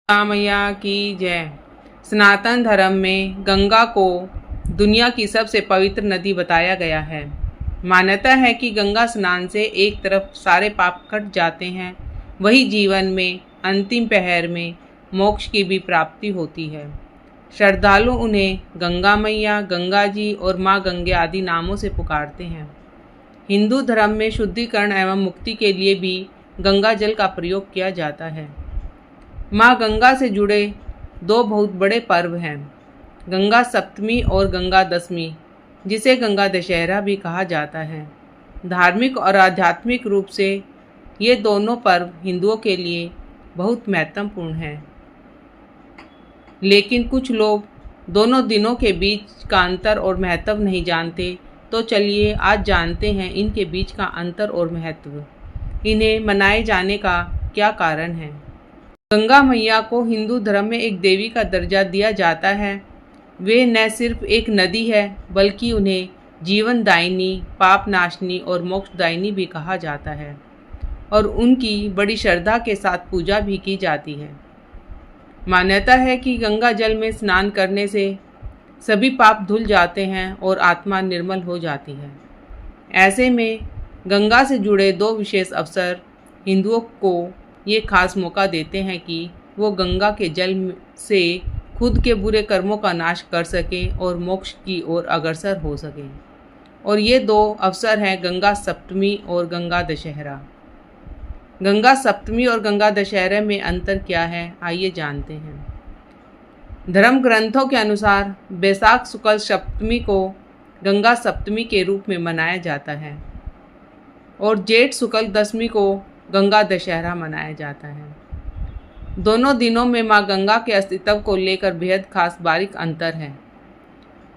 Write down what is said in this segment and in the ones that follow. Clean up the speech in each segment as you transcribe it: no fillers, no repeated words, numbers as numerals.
मैया की जय। सनातन धर्म में गंगा को दुनिया की सबसे पवित्र नदी बताया गया है। मान्यता है कि गंगा स्नान से एक तरफ सारे पाप कट जाते हैं, वही जीवन में अंतिम पहर में मोक्ष की भी प्राप्ति होती है। श्रद्धालु उन्हें गंगा मैया, गंगा जी और माँ गंगे आदि नामों से पुकारते हैं। हिंदू धर्म में शुद्धिकरण एवं मुक्ति के लिए भी गंगा जल का प्रयोग किया जाता है। माँ गंगा से जुड़े दो बहुत बड़े पर्व हैं, गंगा सप्तमी और गंगा दशमी, जिसे गंगा दशहरा भी कहा जाता है। धार्मिक और आध्यात्मिक रूप से ये दोनों पर्व हिंदुओं के लिए बहुत महत्वपूर्ण हैं, लेकिन कुछ लोग दोनों दिनों के बीच का अंतर और महत्व नहीं जानते। तो चलिए आज जानते हैं इनके बीच का अंतर और महत्व, इन्हें मनाए जाने का क्या कारण है। गंगा मैया को हिंदू धर्म में एक देवी का दर्जा दिया जाता है। वे न सिर्फ एक नदी है, बल्कि उन्हें जीवनदायिनी, पाप नाशनी और मोक्षदायिनी भी कहा जाता है और उनकी बड़ी श्रद्धा के साथ पूजा भी की जाती है। मान्यता है कि गंगा जल में स्नान करने से सभी पाप धुल जाते हैं और आत्मा निर्मल हो जाती है। ऐसे में गंगा से जुड़े दो विशेष अवसर हिंदुओं को ये खास मौका देते हैं कि वो गंगा के जल से खुद के बुरे कर्मों का नाश कर सकें और मोक्ष की ओर अग्रसर हो सकें। और ये दो अवसर हैं गंगा सप्तमी और गंगा दशहरा। गंगा सप्तमी और गंगा दशहरा में अंतर क्या है, आइए जानते हैं। धर्म ग्रंथों के अनुसार बैसाख शुक्ल सप्तमी को गंगा सप्तमी के रूप में मनाया जाता है और जेठ शुक्ल दशमी को गंगा दशहरा मनाया जाता है। दोनों दिनों में माँ गंगा के अस्तित्व को लेकर बेहद खास बारीक अंतर है।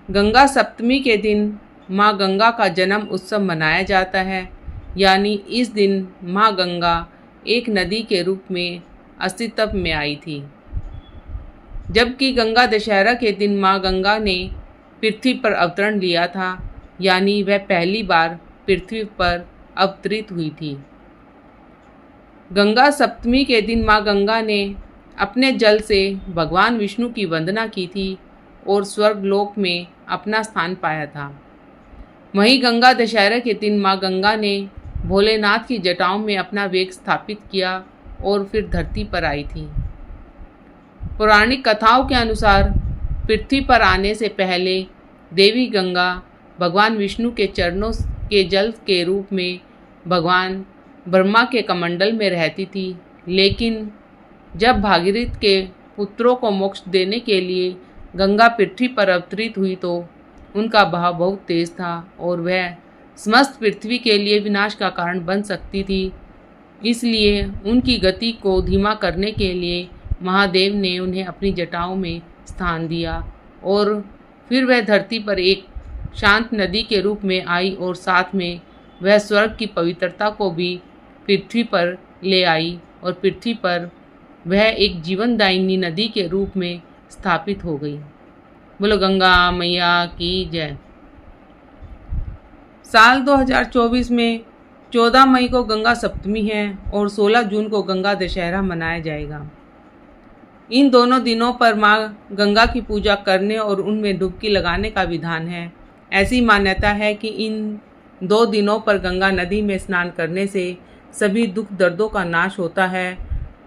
गंगा सप्तमी के दिन माँ गंगा का जन्म उत्सव मनाया जाता है, यानी इस दिन माँ गंगा एक नदी के रूप में अस्तित्व में आई थी। जबकि गंगा दशहरा के दिन माँ गंगा ने पृथ्वी पर अवतरण लिया था, यानी वह पहली बार पृथ्वी पर अवतरित हुई थी। गंगा सप्तमी के दिन माँ गंगा ने अपने जल से भगवान विष्णु की वंदना की थी और स्वर्गलोक में अपना स्थान पाया था। वहीं गंगा दशहरा के दिन माँ गंगा ने भोलेनाथ की जटाओं में अपना वेग स्थापित किया और फिर धरती पर आई थी। पौराणिक कथाओं के अनुसार पृथ्वी पर आने से पहले देवी गंगा भगवान विष्णु के चरणों के जल के रूप में भगवान ब्रह्मा के कमंडल में रहती थी, लेकिन जब भागीरथ के पुत्रों को मोक्ष देने के लिए गंगा पृथ्वी पर अवतरित हुई तो उनका बहाव बहुत तेज था और वह समस्त पृथ्वी के लिए विनाश का कारण बन सकती थी। इसलिए उनकी गति को धीमा करने के लिए महादेव ने उन्हें अपनी जटाओं में स्थान दिया और फिर वह धरती पर एक शांत नदी के रूप में आई और साथ में वह स्वर्ग की पवित्रता को भी पृथ्वी पर ले आई और पृथ्वी पर वह एक जीवनदायिनी नदी के रूप में स्थापित हो गई। बोलो गंगा मैया की जय। साल 2024 में 14 मई को गंगा सप्तमी है और 16 जून को गंगा दशहरा मनाया जाएगा। इन दोनों दिनों पर माँ गंगा की पूजा करने और उनमें डुबकी लगाने का विधान है। ऐसी मान्यता है कि इन दो दिनों पर गंगा नदी में स्नान करने से सभी दुख दर्दों का नाश होता है,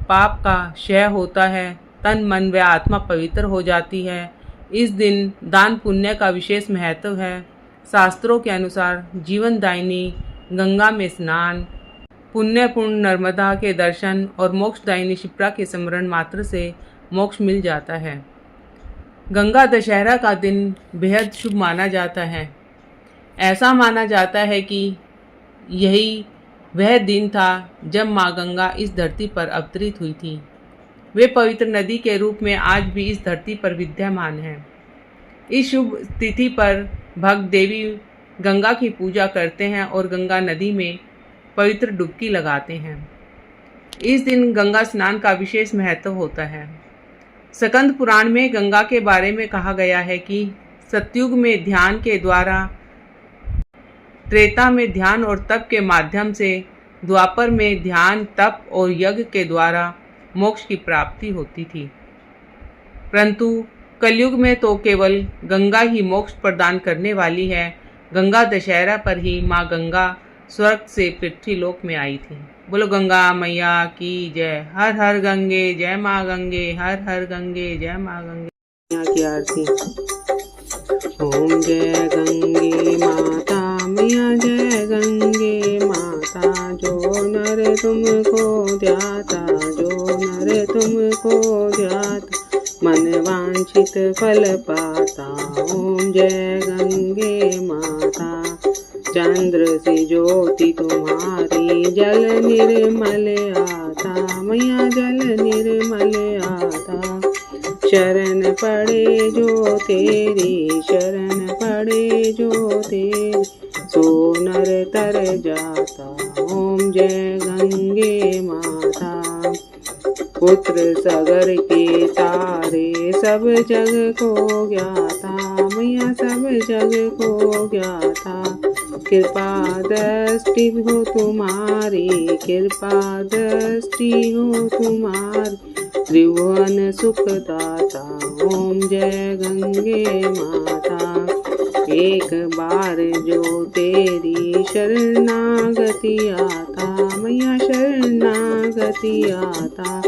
पाप का क्षय होता है, तन मन व आत्मा पवित्र हो जाती है। इस दिन दान पुण्य का विशेष महत्व है। शास्त्रों के अनुसार जीवनदायिनी गंगा में स्नान, पुण्यपूर्ण नर्मदा के दर्शन और मोक्षदायिनी शिप्रा के स्मरण मात्र से मोक्ष मिल जाता है। गंगा दशहरा का दिन बेहद शुभ माना जाता है। ऐसा माना जाता है कि यही वह दिन था जब माँ गंगा इस धरती पर अवतरित हुई थी। वे पवित्र नदी के रूप में आज भी इस धरती पर विद्यमान है। इस शुभ तिथि पर भक्त देवी गंगा की पूजा करते हैं और गंगा नदी में पवित्र डुबकी लगाते हैं। इस दिन गंगा स्नान का विशेष महत्व होता है। स्कंद पुराण में गंगा के बारे में कहा गया है कि सतयुग में ध्यान के द्वारा, त्रेता में ध्यान और तप के माध्यम से, द्वापर में ध्यान, तप और यज्ञ के द्वारा मोक्ष की प्राप्ति होती थी। परंतु कलयुग में तो केवल गंगा ही मोक्ष प्रदान करने वाली है। गंगा दशहरा पर ही माँ गंगा स्वर्ग से पृथ्वीलोक में आई थी। बोलो गंगा मैया की जय। हर हर गंगे जय माँ गंगे, हर हर गंगे जय माँ गंगे। मैया की आरती। ओम जय गंगे माता मैया, जय गंगे माता। जो नर तुमको ध्याता, जो नर तुमको ध्याता, मन वांछित फल पाता। ओम जय गंगे माता। चंद्र से ज्योति तुम्हारी, जल निर्मल आता मैया, जल निर्मल आता। शरण पड़े जो तेरी, शरण पड़े जो तेरी, सो नर तर जाता। ओम जय गंगे माता। पुत्र सगर के तारे, सब जग को ज्ञाता मैया, सब जग को ज्ञाता। कृपा दृष्टि हो तुम्हारी, कृपा दृष्टि हो तुम्हारी, त्रिभुवन सुखदाता। ओम जय गंगे माता। एक बार जो तेरी शरणागति आता मैया, शरणागति आता।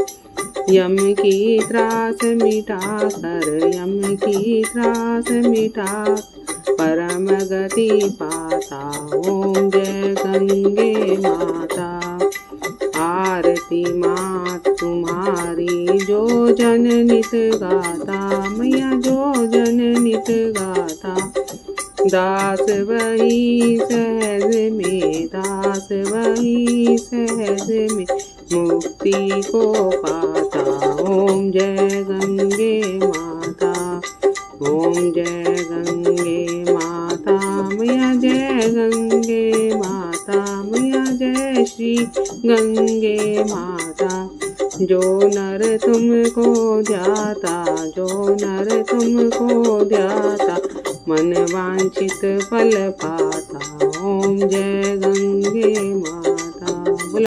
यम की त्रास मिटा कर, यम की त्रास मिटा, परम गति पाता। ओम जय गंगे माता। आरती मात तुम्हारी, जो जन नित गाता मैया, जो जन नित गाता। दास वही सहज में, दास वही सहज में, मुक्ति को पाता। ओम जय गंगे माता। ओम जय गंगे माता मैया, जय गंगे माता मैया, जय श्री गंगे माता। जो नर तुमको ध्याता, जो नर तुमको ध्याता, मन वांछित फल पाता। ओम जय गंगे माता।